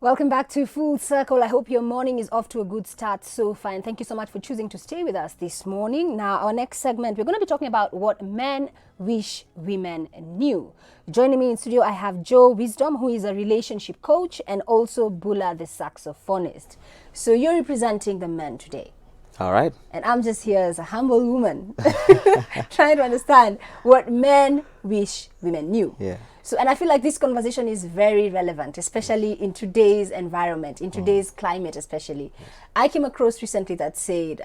Welcome back to Full Circle. I hope your morning is off to a good start so far. And thank you so much for choosing to stay with us this morning. Now, our next segment, we're going to be talking about what men wish women knew. Joining me in studio, I have Joe Wisdom, who is a relationship coach, and also Bula, the saxophonist. So you're representing the men today. All right. And I'm just here as a humble woman trying to understand what men wish women knew. Yeah. So, and I feel like this conversation is very relevant, especially in today's environment, in today's climate especially. Yes. I came across recently that said,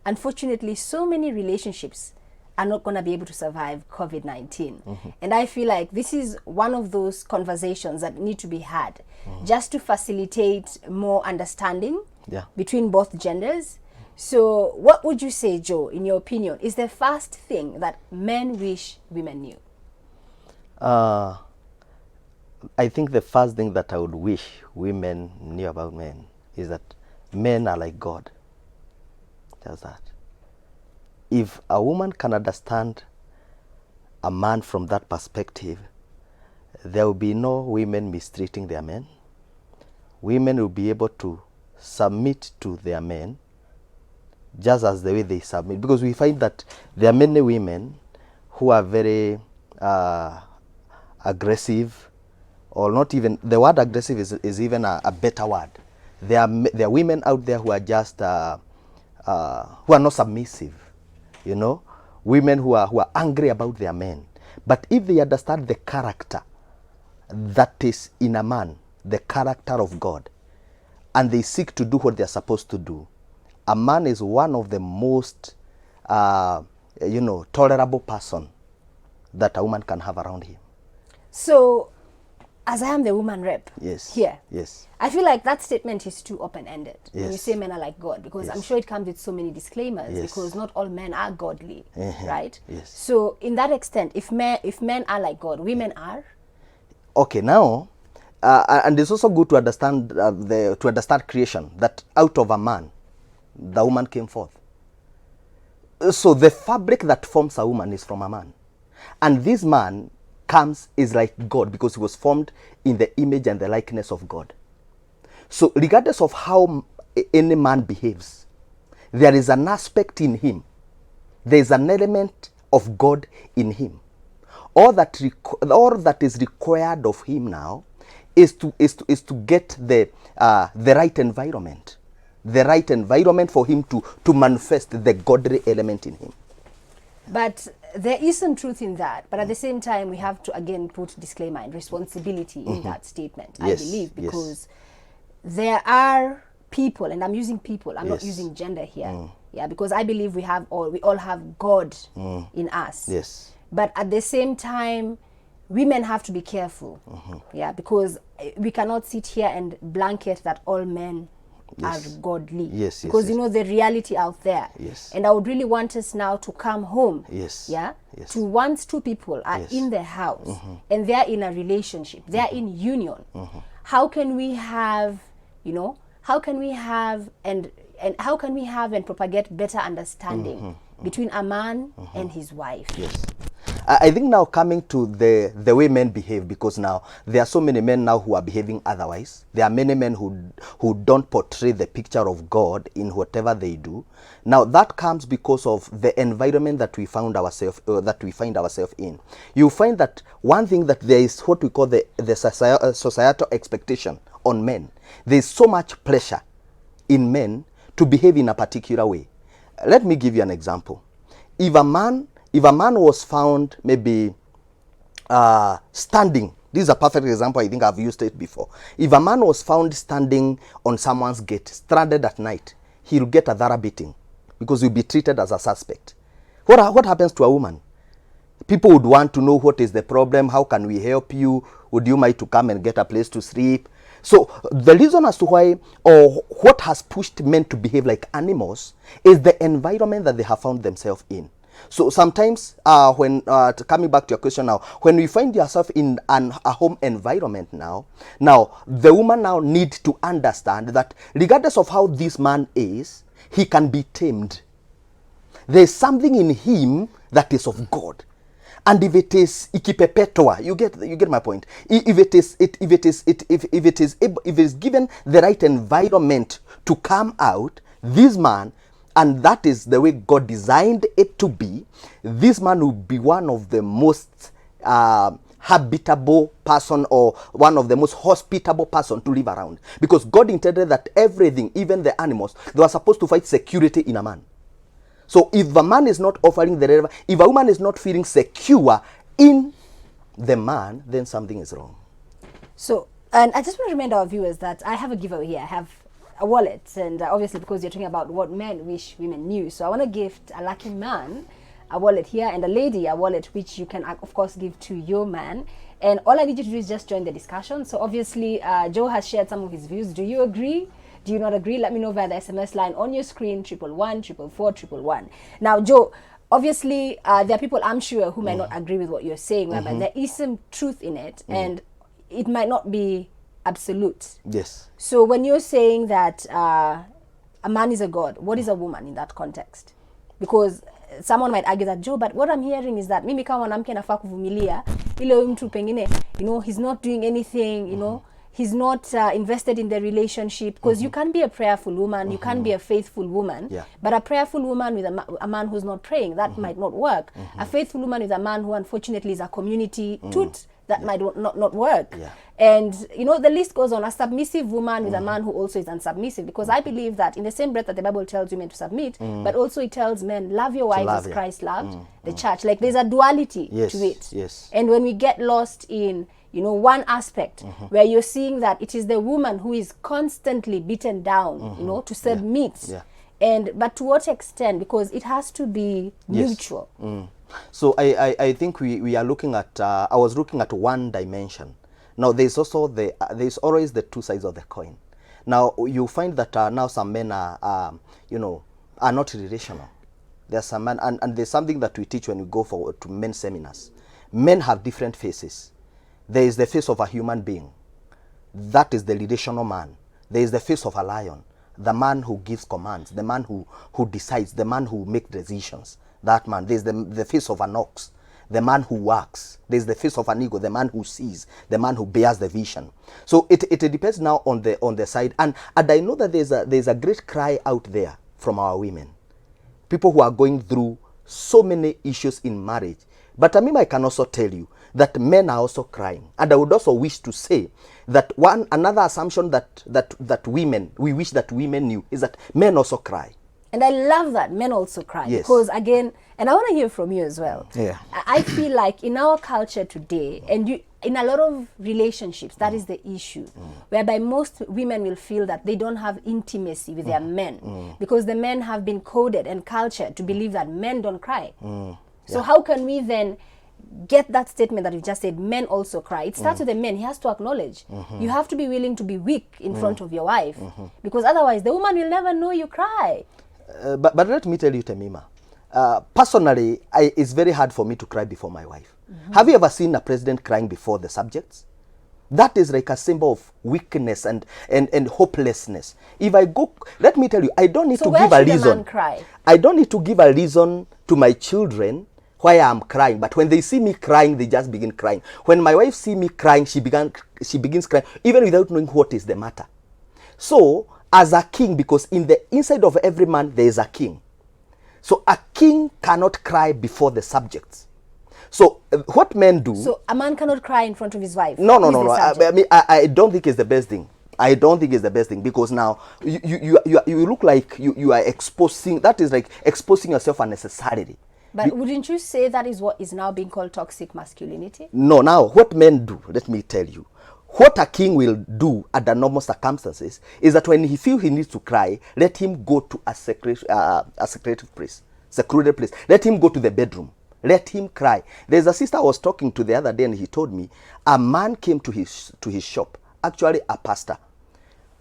unfortunately, so many relationships are not going to be able to survive COVID-19. And I feel like this is one of those conversations that need to be had just to facilitate more understanding between both genders. So what would you say, Joe, in your opinion, is the first thing that men wish women knew? I think the first thing that I would wish women knew about men is that men are like God. Just that. If a woman can understand a man from that perspective, there will be no women mistreating their men. Women will be able to submit to their men just as the way they submit. Because we find that there are many women who are very aggressive, or not even, the word aggressive is even a better word. There are women out there who are just, who are not submissive, you know, women who are angry about their men. But if they understand the character that is in a man, the character of God, and they seek to do what they are supposed to do, a man is one of the most, tolerable person that a woman can have around him. So, as I am the woman rep here, I feel like that statement is too open-ended. When you say men are like God, because I'm sure it comes with so many disclaimers, because not all men are godly, right? So, in that extent, if men are like God, women are? Okay, now, and it's also good to understand to understand creation, that out of a man, the woman came forth. So the fabric that forms a woman is from a man, and this man is like God because he was formed in the image and the likeness of God. So regardless of how any man behaves, there is an aspect in him. There is an element of God in him. All that is required of him now is to get the right environment. The right environment for him to manifest the godly element in him. But there is some truth in that. But at the same time, we have to again put disclaimer and responsibility in that statement, I believe, because there are people, and I'm using people, I'm not using gender here. Yeah, because I believe we all have God in us. But at the same time, women have to be careful. Yeah, because we cannot sit here and blanket that all men are godly, because you know the reality out there, and I would really want us now to come home, to once two people are in the house and they are in a relationship, they are in union, how can we have, how can we have and propagate better understanding between a man and his wife? I think now coming to the way men behave, because now there are so many men now who are behaving otherwise. There are many men who don't portray the picture of God in whatever they do. Now that comes because of the environment that we find ourselves in. You find that one thing, that there is what we call the societal expectation on men. There is so much pressure in men to behave in a particular way. Let me give you an example. If a man was found maybe standing, this is a perfect example, I think I've used it before. If a man was found standing on someone's gate, stranded at night, he'll get a thorough beating because he'll be treated as a suspect. What happens to a woman? People would want to know, what is the problem? How can we help you? Would you mind to come and get a place to sleep? So the reason as to why, or what has pushed men to behave like animals, is the environment that they have found themselves in. So sometimes, when coming back to your question now, when we find yourself in a home environment now the woman now needs to understand that regardless of how this man is, he can be tamed. There is something in him that is of God. And if it is ikipepetua, you get my point. If it is given the right environment to come out, this man, and that is the way God designed it to be, this man will be one of the most habitable person, or one of the most hospitable person to live around, because God intended that everything, even the animals, they were supposed to find security in a man. So if a man is not offering the if a woman is not feeling secure in the man, then something is wrong. So, and I just want to remind our viewers that I have a giveaway here. I have a wallet, and obviously because you're talking about what men wish women knew, so I want to gift a lucky man a wallet here, and a lady a wallet, which you can of course give to your man. And all I need you to do is just join the discussion. So obviously Joe has shared some of his views. Do you agree? Do you not agree? Let me know via the SMS line on your screen, 111 444 111. Now Joe, obviously there are people, I'm sure, who might not agree with what you're saying, but there is some truth in it, and it might not be absolute. Yes. So when you're saying that a man is a god, what is a woman in that context? Because someone might argue that, Joe, but what I'm hearing is that mimi kama mwanamke nafaa kuvumilia ile mtu pengine, you know, he's not doing anything, you know, he's not invested in the relationship, because you can be a prayerful woman, you can be a faithful woman, but a prayerful woman with a man who's not praying, that might not work. A faithful woman with a man who unfortunately is a community toot, that might not work. And you know, the list goes on. A submissive woman with a man who also is unsubmissive, because I believe that in the same breath that the Bible tells women to submit, but also it tells men, love your wives as Christ loved the church. Like there's a duality to it. And when we get lost in, you know, one aspect where you're seeing that it is the woman who is constantly beaten down, you know, to submit, and but to what extent? Because it has to be mutual. So I think we are looking at, I was looking at one dimension. Now there's also there's always the two sides of the coin. Now you find that now some men are, you know, are not relational. There's some men, and there's something that we teach when we go to men's seminars. Men have different faces. There is the face of a human being. That is the relational man. There is the face of a lion. The man who gives commands, the man who decides, the man who makes decisions. That man. There's the face of an ox, the man who works. There's the face of an eagle, the man who sees, the man who bears the vision. So it depends now on the side. And I know that there's a great cry out there from our women, people who are going through so many issues in marriage. But I can also tell you that men are also crying. And I would also wish to say that another assumption that women, we wish that women knew, is that men also cry. And I love that men also cry, because again, and I want to hear from you as well. I feel like in our culture today, and in a lot of relationships, that is the issue, whereby most women will feel that they don't have intimacy with their men, because the men have been coded and cultured to believe that men don't cry. So how can we then get that statement that you just said, men also cry? It starts with the man. He has to acknowledge. You have to be willing to be weak in front of your wife, because otherwise the woman will never know you cry. But let me tell you, Temima, personally, it's very hard for me to cry before my wife. Have you ever seen a president crying before the subjects? That is like a symbol of weakness and hopelessness. If I go, let me tell you, I don't need to give a reason. I don't need to give a reason to my children why I'm crying. But when they see me crying, they just begin crying. When my wife see me crying, she begins crying, even without knowing what is the matter. So, as a king, because in the inside of every man there is a king, so a king cannot cry before the subjects. So what men do, so a man cannot cry in front of his wife? No. I don't think it's the best thing. I don't think it's the best thing, because now you look like you are exposing, that is like exposing yourself unnecessarily. But wouldn't you say that is what is now being called toxic masculinity? No. Now what men do, let me tell you, what a king will do under normal circumstances is that when he feels he needs to cry, let him go to a secretive place. Let him go to the bedroom. Let him cry. There's a sister I was talking to the other day, and he told me a man came to his shop, actually a pastor.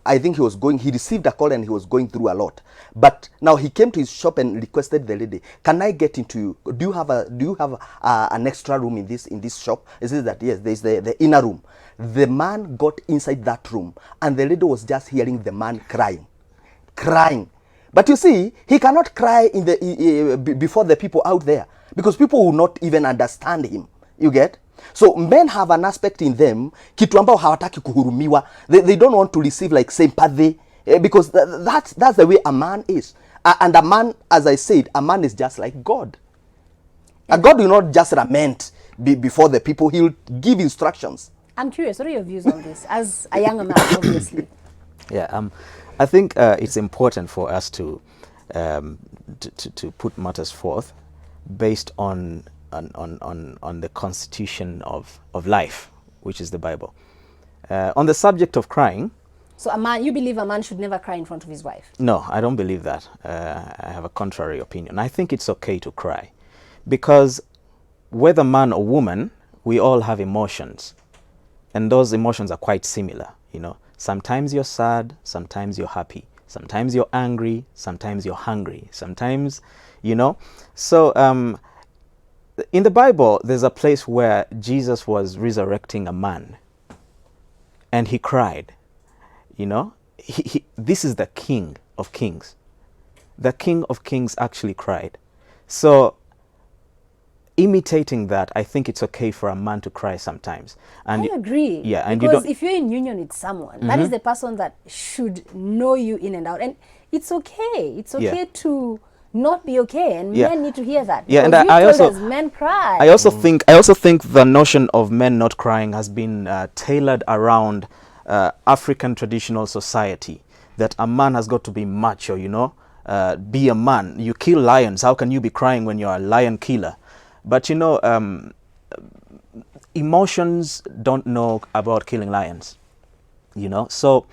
I think he received a call and he was going through a lot. But now he came to his shop and requested the lady, can I get into you? Do you have an extra room in this shop? He says that yes, there's the inner room. The man got inside that room, and the lady was just hearing the man crying. But you see, he cannot cry before the people out there. because people will not even understand him. You get? So men have an aspect in them, kitu ambao hawataki kuhurumiwa. They don't want to receive like sympathy, because that's the way a man is. And a man, as I said, a man is just like God. A God will not just lament before the people. He'll give instructions. I'm curious, what are your views on this as a younger man, obviously? Yeah, I think it's important for us to put matters forth based on the constitution of life, which is the Bible. On the subject of crying. So you believe a man should never cry in front of his wife? No, I don't believe that. I have a contrary opinion. I think it's okay to cry, because whether man or woman, we all have emotions, and those emotions are quite similar. You know, sometimes you're sad, sometimes you're happy, sometimes you're angry, sometimes you're hungry, sometimes, you know. So in the Bible, there's a place where Jesus was resurrecting a man, and he cried. You know, this is the King of Kings. The King of Kings actually cried. So, imitating that, I think it's okay for a man to cry sometimes. And I agree. Yeah, and because if you're in union with someone, that is the person that should know you in and out, and it's okay. It's okay to not be okay, and men need to hear that. Yeah, and I also men cry. I also think the notion of men not crying has been tailored around African traditional society, that a man has got to be macho, you know, be a man. You kill lions. How can you be crying when you're a lion killer? But you know, emotions don't know about killing lions, you know. So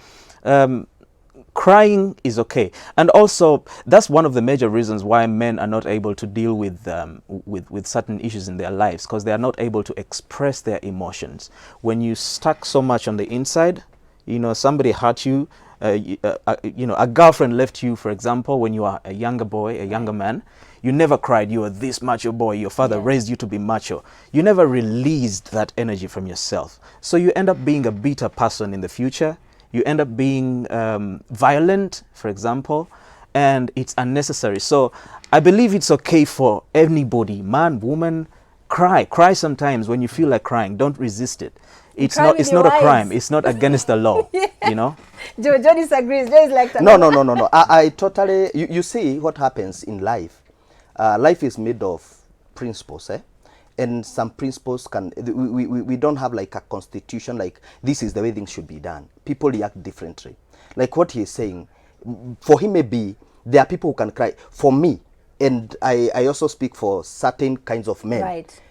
crying is okay, and also that's one of the major reasons why men are not able to deal with certain issues in their lives, because they are not able to express their emotions. When you stuck so much on the inside, you know, somebody hurt you, you know, a girlfriend left you, for example, when you are a younger boy, a younger man. You never cried. You were this macho boy. Your father raised you to be macho. You never released that energy from yourself. So you end up being a bitter person in the future. You end up being violent, for example, and it's unnecessary. So I believe it's okay for anybody, man, woman, cry sometimes when you feel like crying. Don't resist it. It's not a crime. It's not against the law, you know. Joe disagrees. Joe is like that. No. I totally, you see what happens in life. Life is made of principles, and some principles we don't have like a constitution, like this is the way things should be done. People react differently. Like what he's saying, for him maybe there are people who can cry. For me, and I also speak for certain kinds of men. Right.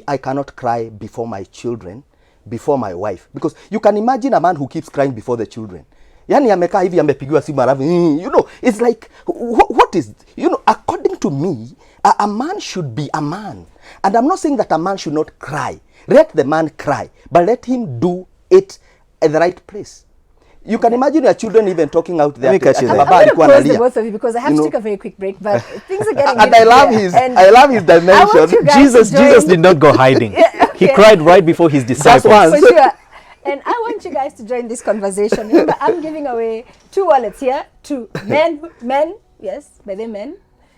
I cannot cry before my children, before my wife, because you can imagine a man who keeps crying before the children. Yani amekaa hivi amepigiwa simu alafu, you know, it's like, what is, you know, according to me, a man should be a man. And I'm not saying that a man should not cry. Let the man cry, but let him do it at the right place. You can imagine your children even talking out there. I'm going to pause the both of you because I have to take a very quick break, but things are getting and I love his dimension. Jesus did not go hiding. He cried right before his disciples. For sure. And I want you guys to join this conversation. Remember, I'm giving away 2 wallets here to men, yes, by the men.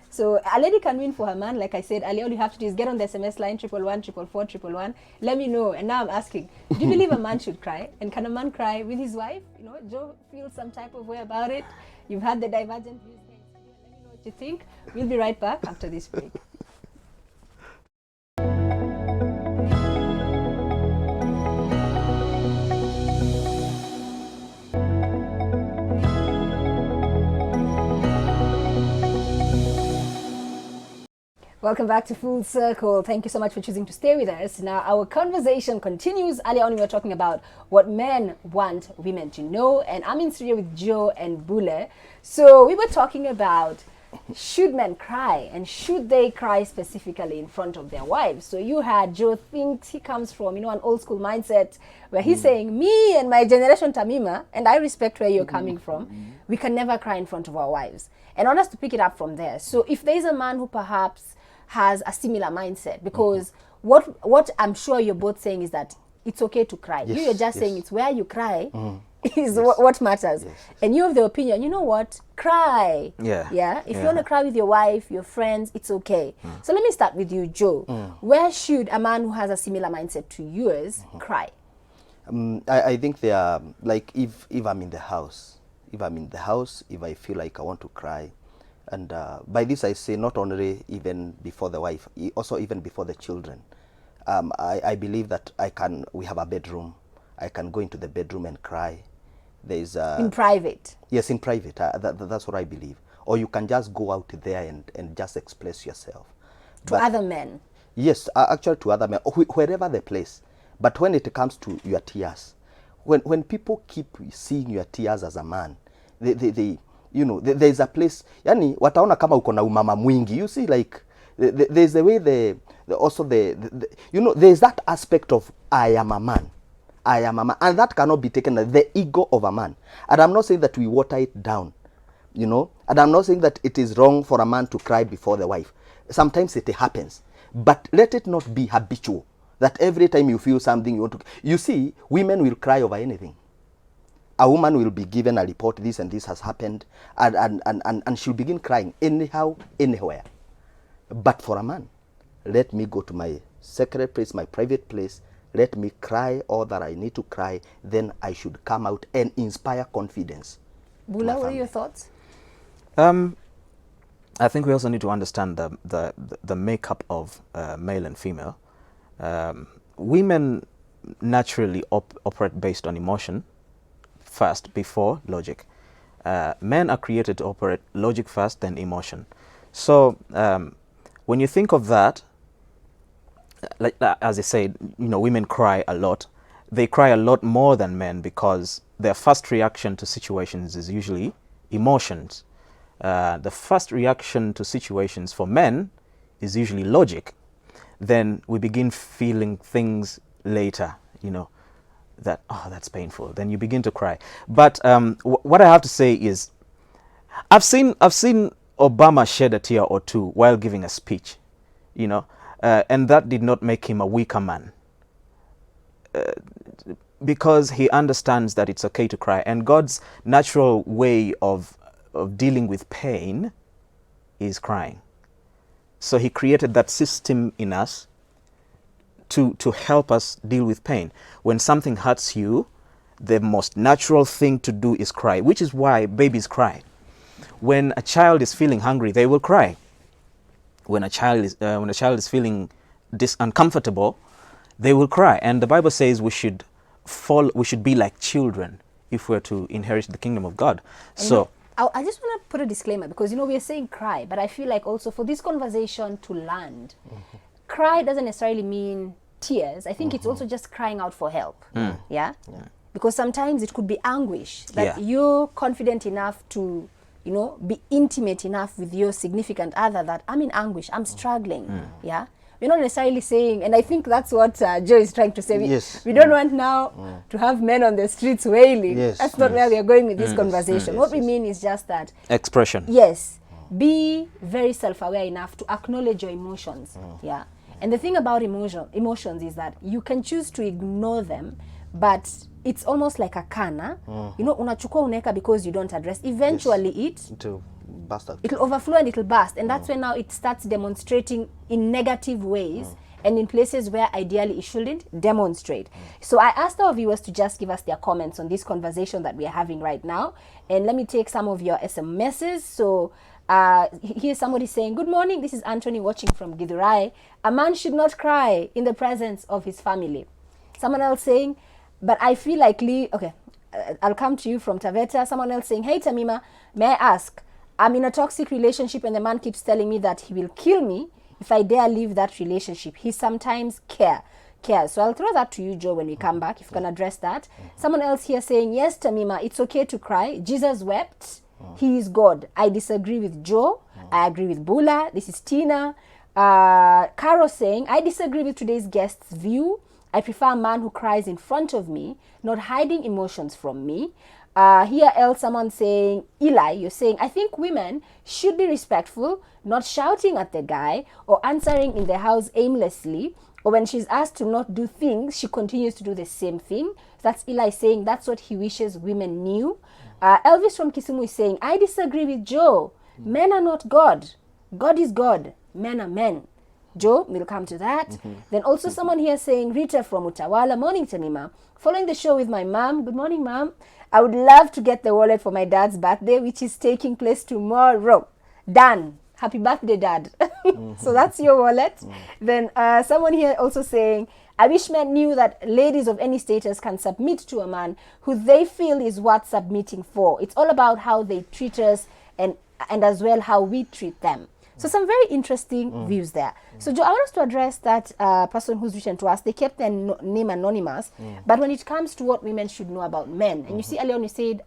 So a lady can win for her man. Like I said earlier, all you have to do is get on the SMS line 111 444 111. Let me know. And now I'm asking, do you believe a man should cry? And can a man cry with his wife? You know, Joe feels some type of way about it. You've had the divergent views. Let me know what you think. We'll be right back after this break. Welcome back to Full Circle. Thank you so much for choosing to stay with us. Now, our conversation continues. Earlier on, we were talking about what men want women to know, and I'm in studio with Joe and Bule. So we were talking about, should men cry, and should they cry specifically in front of their wives? So you had Joe thinks he comes from, you know, an old school mindset where he's saying, me and my generation Tamima, and I respect where you're coming from, we can never cry in front of our wives. And I want us to pick it up from there. So if there's a man who perhaps has a similar mindset, because what I'm sure you're both saying is that it's okay to cry. Yes, you're just saying it's where you cry is what matters. And you're of the opinion, you know what? Cry. Yeah. If you want to cry with your wife, your friends, it's okay. So let me start with you, Joe. Where should a man who has a similar mindset to yours cry? I think they are, like, if I'm in the house, if I feel like I want to cry, and by this I say not only even before the wife, also even before the children. I believe that we have a bedroom. I can go into the bedroom and cry. There's in private. Yes, in private. That's what I believe. Or you can just go out there and just express yourself. To other men? Yes, actually to other men, wherever the place. But when it comes to your tears, when people keep seeing your tears as a man, they you know, there's a place, yani wataona kama uko na umama mwingi. You see, like, there's the way also you know, there's that aspect of I am a man, and that cannot be taken as the ego of a man. And I'm not saying that we water it down, you know, and I'm not saying that it is wrong for a man to cry before the wife. Sometimes it happens, but let it not be habitual, that every time you feel something you want to. You see, women will cry over anything. A woman will be given a report, this and this has happened, and she'll begin crying anyhow, anywhere. But for a man, let me go to my secret place, my private place, let me cry all that I need to cry, then I should come out and inspire confidence. Bula, what are your thoughts? I think we also need to understand the makeup of male and female. Women naturally operate based on emotion first before logic. Men are created to operate logic first, then emotion. So when you think of that, like as I said, you know, women cry a lot. They cry a lot more than men because their first reaction to situations is usually emotions. The first reaction to situations for men is usually logic. Then we begin feeling things later, you know, that, oh, that's painful. Then you begin to cry. But what I have to say is, I've seen Obama shed a tear or two while giving a speech, you know, and that did not make him a weaker man, because he understands that it's okay to cry. And God's natural way of dealing with pain is crying. So he created that system in us to help us deal with pain. When something hurts you, the most natural thing to do is cry, which is why babies cry. When a child is feeling hungry, they will cry. When a child is feeling uncomfortable, they will cry. And the Bible says we should be like children if we're to inherit the kingdom of God. And so I just want to put a disclaimer, because, you know, we are saying cry, but I feel like also for this conversation to land, cry doesn't necessarily mean tears. I think it's also just crying out for help. Yeah? Because sometimes it could be anguish that you're confident enough to, you know, be intimate enough with your significant other that I'm in anguish, I'm struggling. Yeah? We're not necessarily saying, and I think that's what Joe is trying to say. We don't want now to have men on the streets wailing. That's not where we are going with this conversation. What we mean is just that expression. Yes. Be very self-aware enough to acknowledge your emotions. Yeah. And the thing about emotions is that you can choose to ignore them, but it's almost like a kana. You know, unachukua uneka because you don't address. Eventually it'll overflow and it'll burst. And that's when now it starts demonstrating in negative ways and in places where ideally it shouldn't demonstrate. So I asked our viewers to just give us their comments on this conversation that we are having right now. And let me take some of your SMSs. So here's somebody saying, good morning, this is Anthony watching from Githurai. A man should not cry in the presence of his family. Someone else saying, but I feel like I'll come to you from Taveta. Someone else saying, hey Tamima, may I ask, I'm in a toxic relationship and the man keeps telling me that he will kill me if I dare leave that relationship. He sometimes cares. So I'll throw that to you, Joe, when we come back, if you can address that. Someone else here saying, yes, Tamima, it's okay to cry. Jesus wept. He is God. I disagree with Joe. I agree with Bula. This is Tina. Caro saying, I disagree with today's guest's view. I prefer a man who cries in front of me, not hiding emotions from me. Here else someone saying, Eli, you're saying, I think women should be respectful, not shouting at the guy or answering in the house aimlessly or when she's asked to not do things, she continues to do the same thing. That's Eli saying that's what he wishes women knew. Elvis from Kisumu is saying, I disagree with Joe. Men are not God. God is God. Men are men. Joe, we'll come to that. Then also someone here saying, Rita from Utawala, morning Tanima. Following the show with my mom. Good morning, mom. I would love to get the wallet for my dad's birthday, which is taking place tomorrow. Done. Happy birthday, Dad. So that's your wallet. Then someone here also saying, I wish men knew that ladies of any status can submit to a man who they feel is worth submitting for. It's all about how they treat us and as well how we treat them. So some very interesting views there. So Joe, I want us to address that person who's written to us. They kept their name anonymous. But when it comes to what women should know about men, and you see earlier on you said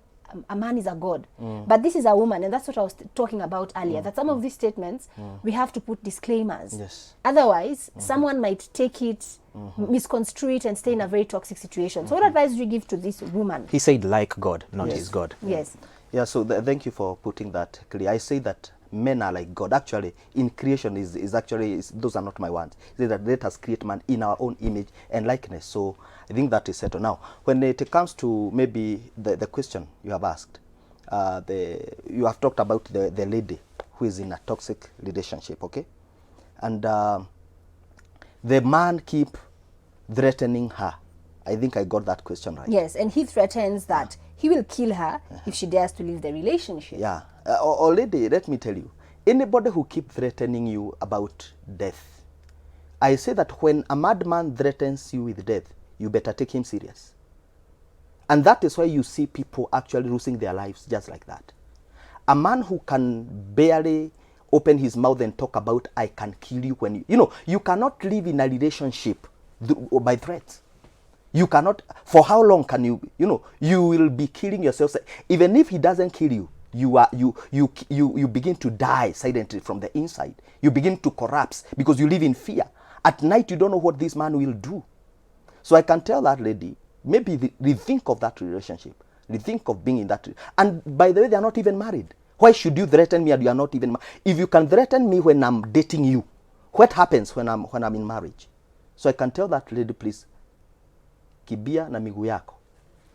a man is a god, but this is a woman, and that's what I was talking about earlier, that some of these statements, we have to put disclaimers. Yes. Otherwise, someone might take it, misconstrue it, and stay in a very toxic situation. So what advice do you give to this woman? He said like God, not his God. Yes. Yeah, so thank you for putting that clear. I say that men are like God. Actually, in creation is those are not my words. It's that let us create man in our own image and likeness. So I think that is settled. Now, when it comes to maybe the question you have asked, you have talked about the lady who is in a toxic relationship, okay? And the man keep threatening her. I think I got that question right. Yes, and he threatens that he will kill her if she dares to leave the relationship. Yeah. Already, let me tell you, anybody who keep threatening you about death, I say that when a madman threatens you with death, you better take him serious. And that is why you see people actually losing their lives just like that. A man who can barely open his mouth and talk about, I can kill you when you cannot live in a relationship by threats. You cannot, for how long can you will be killing yourself. Even if he doesn't kill you, you begin to die silently from the inside. You begin to collapse because you live in fear. At night, you don't know what this man will do. So I can tell that lady, maybe rethink of that relationship. Rethink of being in that. And by the way, they are not even married. Why should you threaten me and you are not even married? If you can threaten me when I'm dating you, what happens when I'm in marriage? So I can tell that lady, please, kibia na miguu yako.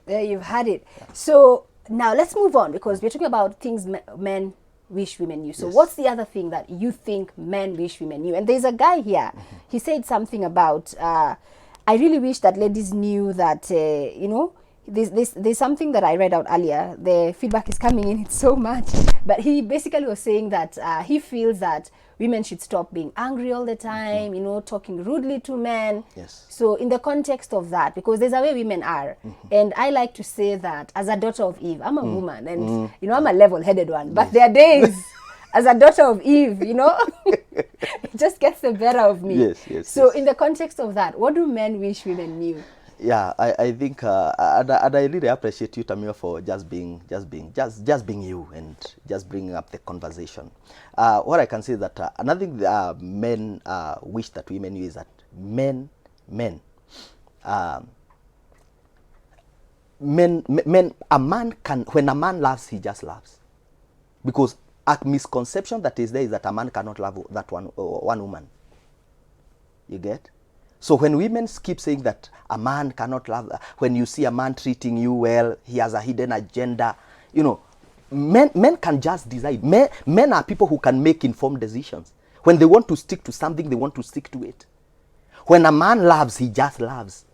There you've had it. So now let's move on, because we're talking about things men wish women knew. So what's the other thing that you think men wish women knew? And there's a guy here. He said something about, I really wish that ladies knew that, there's something that I read out earlier. The feedback is coming in, it's so much. But he basically was saying that he feels that women should stop being angry all the time, talking rudely to men. Yes. So in the context of that, because there's a way women are, and I like to say that as a daughter of Eve, I'm a woman, and I'm a level-headed one, but there are days as a daughter of Eve, it just gets the better of me. Yes. So in the context of that, what do men wish women knew? Yeah, I think, and I really appreciate you, Tamio, for just being you and just bringing up the conversation. What I can say is that another thing men wish that women knew is that men, a man can, when a man loves, he just loves. Because a misconception that is there is that a man cannot love that one woman. You get? So when women keep saying that a man cannot love, when you see a man treating you well, he has a hidden agenda, men can just decide. Men are people who can make informed decisions. When they want to stick to something, they want to stick to it. When a man loves, he just loves.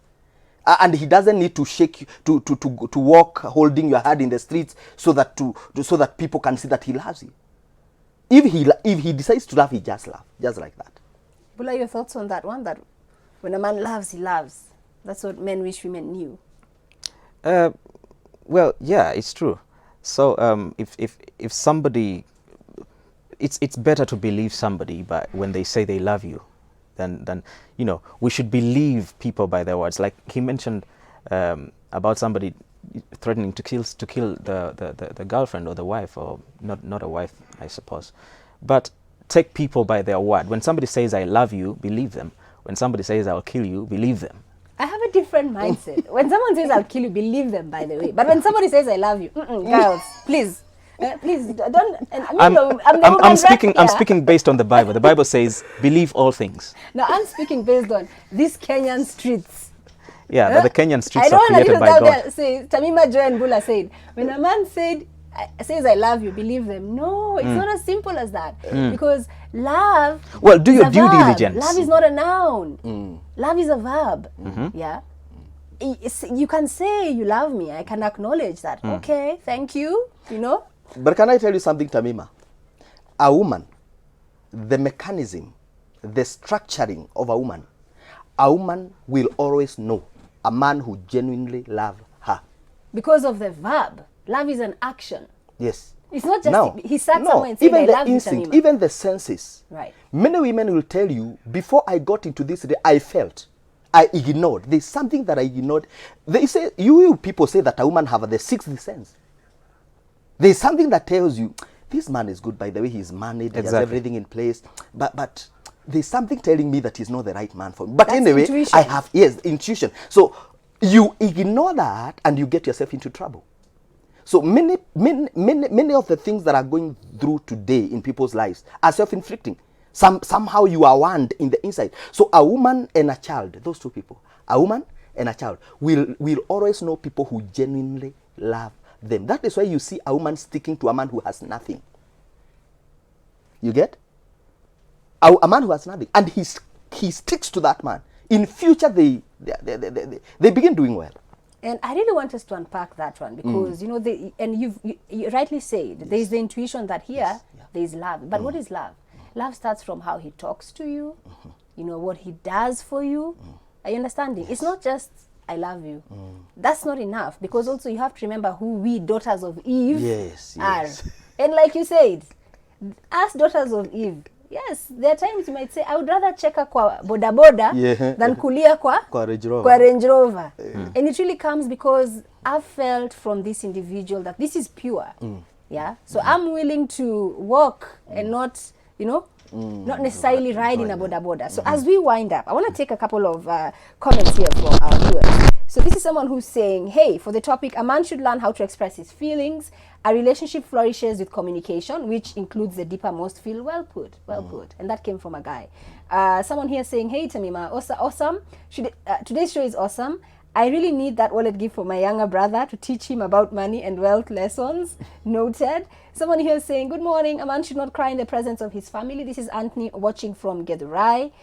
And he doesn't need to shake you, to walk holding your hand in the streets so that people can see that he loves you. If he decides to love, he just loves, just like that. Bula, your thoughts on that one? That when a man loves, he loves. That's what men wish women knew. Well, yeah, it's true. So if somebody, it's better to believe somebody when they say they love you, than we should believe people by their words. Like he mentioned about somebody threatening to kill the girlfriend or the wife, or not a wife, I suppose. But take people by their word. When somebody says I love you, believe them. When somebody says I'll kill you, believe them. I have a different mindset. When someone says I'll kill you, believe them, by the way. But when somebody says I love you, girls, please, Please don't. And I'm the woman I'm speaking. right I'm here. speaking based on the Bible. The Bible says, "Believe all things." Now I'm speaking based on these Kenyan streets. Yeah, that the Kenyan I streets don't are want to created by God. say Tamima Joy and Bula said, when a man says I love you, believe them. No, it's not as simple as that. Because love Well, do is your a due verb. diligence. Love is not a noun. Love is a verb. Yeah. You can say you love me. I can acknowledge that. Okay, thank you. You know. But can I tell you something, Tamima? A woman, the mechanism, the structuring of a woman will always know a man who genuinely loves her. Because of the verb. Love is an action. Yes. It's not just Now, he sat somewhere and said, even I the love you, instinct, Tamima. even the senses. Right. Many women will tell you, before I got into this, I felt, I ignored. There's something that I ignored. They say, you people say that a woman have the sixth sense. There's something that tells you, this man is good, by the way, he's married, he has everything in place, but there's something telling me that he's not the right man for me. But That's anyway, intuition. I have, yes, intuition. So you ignore that and you get yourself into trouble. So many of the things that are going through today in people's lives are self-inflicting. Somehow you are warned in the inside. So a woman and a child, those two people, a woman and a child will always know people who genuinely love them. That is why you see a woman sticking to a man who has nothing. You get? A man who has nothing, and he sticks to that man. In future, they begin doing well. And I really want us to unpack that one because you know, you rightly said there is the intuition that here there is love. But what is love? Love starts from how he talks to you, you know, what he does for you. Are you understanding? It's not just I love you. That's not enough, because also you have to remember who we daughters of Eve are. And like you said, as daughters of Eve, yes, there are times you might say, I would rather cheka kwa boda boda than kulia kwa Range Rover. And it really comes because I've felt from this individual that this is pure. Yeah. So I'm willing to walk and not, you know, not necessarily ride in a boda boda. So as we wind up, I want to take a couple of comments here from our viewers. So this is someone who's saying, hey, for the topic, a man should learn how to express his feelings. A relationship flourishes with communication, which includes the deepermost feel. Well put, well put. And that came from a guy. Someone here saying, hey, Tamima, awesome. Today's show is awesome. I really need that wallet gift for my younger brother to teach him about money and wealth lessons. Noted. Someone here saying, good morning. A man should not cry in the presence of his family. This is Anthony watching from Gedurai.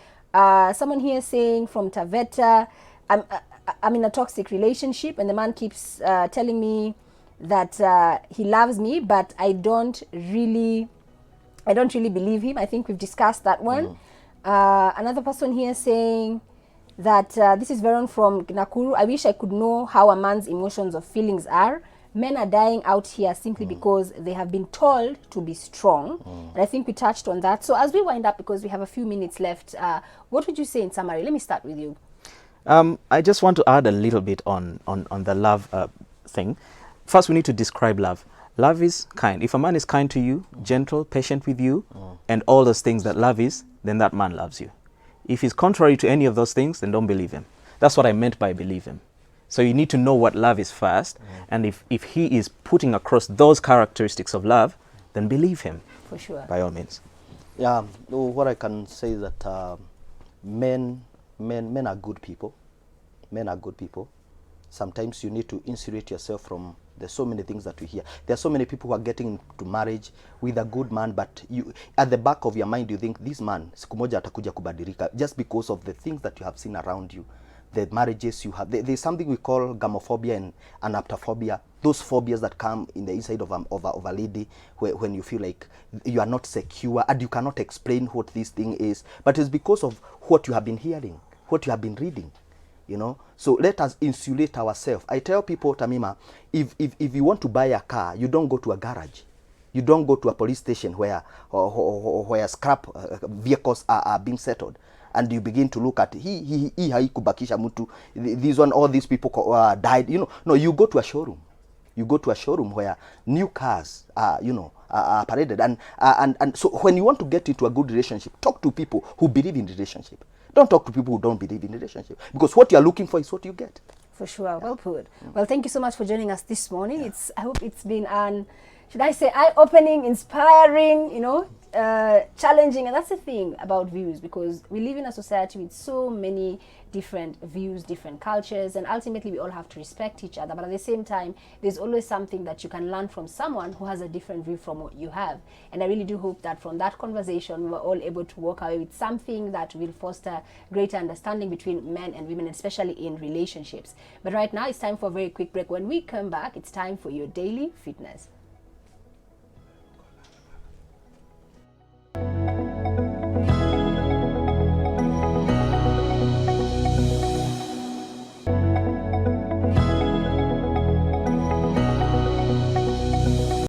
Someone here saying from Taveta, I'm in a toxic relationship and the man keeps telling me that he loves me, but I don't really believe him. I think we've discussed that one. Another person here saying that this is Veron from Nakuru. I wish I could know how a man's emotions or feelings are. Men are dying out here simply because they have been told to be strong. And I think we touched on that. So as we wind up, because we have a few minutes left, what would you say in summary? Let me start with you. I just want to add a little bit on the love thing. First, we need to describe love. Love is kind. If a man is kind to you, gentle, patient with you, and all those things that love is, then that man loves you. If he's contrary to any of those things, then don't believe him. That's what I meant by believe him. So you need to know what love is first, and if he is putting across those characteristics of love, then believe him. For sure. By all means. Yeah, what I can say is that men are good people. Men are good people. Sometimes you need to insulate yourself from, there's so many things that we hear. There are so many people who are getting into marriage with a good man, but you, at the back of your mind, you think this man siku moja atakuja kubadilika, just because of the things that you have seen around you, the marriages you have. There's something we call gamophobia and anaptophobia. Those phobias that come in the inside of a lady, when you feel like you are not secure and you cannot explain what this thing is, but it's because of what you have been hearing, what you have been reading. You know, so let us insulate ourselves. I tell people, Tamima, if you want to buy a car, you don't go to a garage. You don't go to a police station where scrap vehicles are being settled, and you begin to look at he haikubakisha mtu, this one, all these people died. You know, no, you go to a showroom. You go to a showroom where new cars are, you know, are paraded, and so when you want to get into a good relationship, talk to people who believe in relationship. Don't talk to people who don't believe in relationship, because what you are looking for is what you get. For sure, well put. Well, thank you so much for joining us this morning. I hope it's been should I say, eye-opening, inspiring, challenging. And that's the thing about views, because we live in a society with so many different views, different cultures, and ultimately we all have to respect each other. But at the same time, there's always something that you can learn from someone who has a different view from what you have. And I really do hope that from that conversation, we're all able to walk away with something that will foster greater understanding between men and women, especially in relationships. But right now, it's time for a very quick break. When we come back, it's time for your daily fitness.